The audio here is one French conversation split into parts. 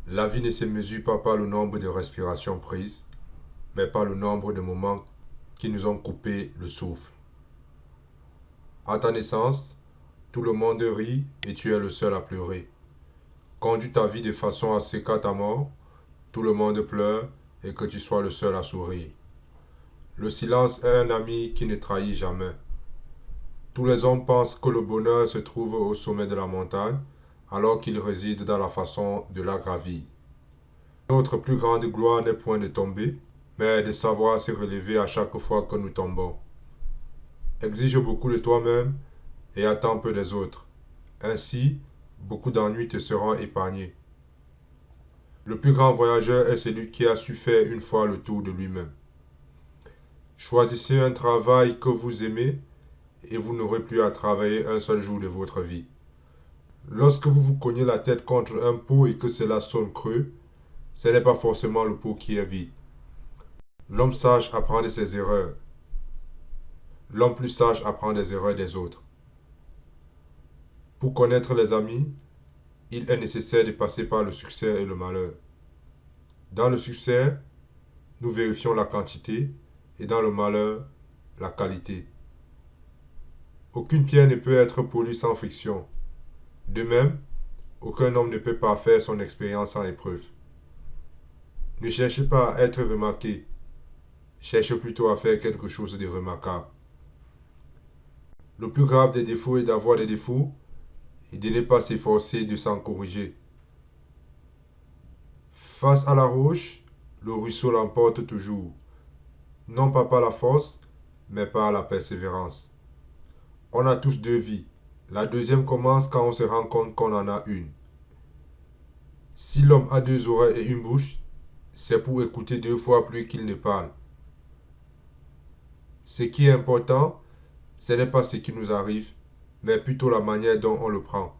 La vie ne se mesure pas par le nombre de respirations prises, mais par le nombre de moments qui nous ont coupé le souffle. À ta naissance, tout le monde rit et tu es le seul à pleurer. Conduis ta vie de façon à ce qu'à ta mort, tout le monde pleure et que tu sois le seul à sourire. Le silence est un ami qui ne trahit jamais. Tous les hommes pensent que le bonheur se trouve au sommet de la montagne, alors qu'il réside dans la façon de la gravir. Notre plus grande gloire n'est point de tomber, mais de savoir se relever à chaque fois que nous tombons. Exige beaucoup de toi-même et attends peu des autres. Ainsi, beaucoup d'ennuis te seront épargnés. Le plus grand voyageur est celui qui a su faire une fois le tour de lui-même. Choisissez un travail que vous aimez et vous n'aurez plus à travailler un seul jour de votre vie. Lorsque vous vous cognez la tête contre un pot et que cela sonne creux, ce n'est pas forcément le pot qui est vide. L'homme sage apprend de ses erreurs. L'homme plus sage apprend des erreurs des autres. Pour connaître les amis, il est nécessaire de passer par le succès et le malheur. Dans le succès, nous vérifions la quantité et dans le malheur, la qualité. Aucune pierre ne peut être polie sans friction. De même, aucun homme ne peut pas faire son expérience sans épreuve. Ne cherchez pas à être remarqué, cherchez plutôt à faire quelque chose de remarquable. Le plus grave des défauts est d'avoir des défauts et de ne pas s'efforcer de s'en corriger. Face à la roche, le ruisseau l'emporte toujours, non pas par la force, mais par la persévérance. On a tous deux vies. La deuxième commence quand on se rend compte qu'on en a une. Si l'homme a deux oreilles et une bouche, c'est pour écouter deux fois plus qu'il ne parle. Ce qui est important, ce n'est pas ce qui nous arrive, mais plutôt la manière dont on le prend.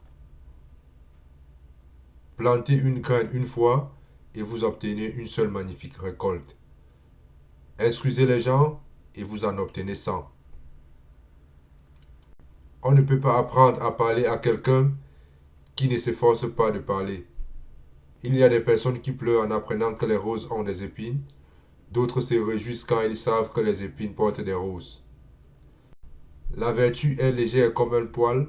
Plantez une graine une fois et vous obtenez une seule magnifique récolte. Instruisez les gens et vous en obtenez 100. On ne peut pas apprendre à parler à quelqu'un qui ne s'efforce pas de parler. Il y a des personnes qui pleurent en apprenant que les roses ont des épines, d'autres se réjouissent quand ils savent que les épines portent des roses. La vertu est légère comme un poil,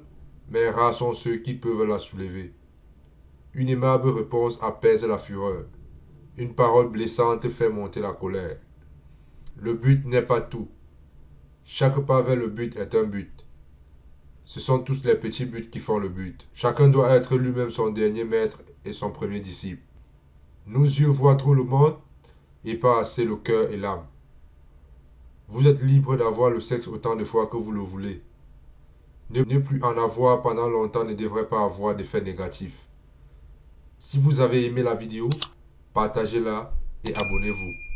mais rares sont ceux qui peuvent la soulever. Une aimable réponse apaise la fureur. Une parole blessante fait monter la colère. Le but n'est pas tout. Chaque pas vers le but est un but. Ce sont tous les petits buts qui font le but. Chacun doit être lui-même son dernier maître et son premier disciple. Nos yeux voient trop le monde et pas assez le cœur et l'âme. Vous êtes libre d'avoir le sexe autant de fois que vous le voulez. Ne plus en avoir pendant longtemps ne devrait pas avoir d'effet négatif. Si vous avez aimé la vidéo, partagez-la et abonnez-vous.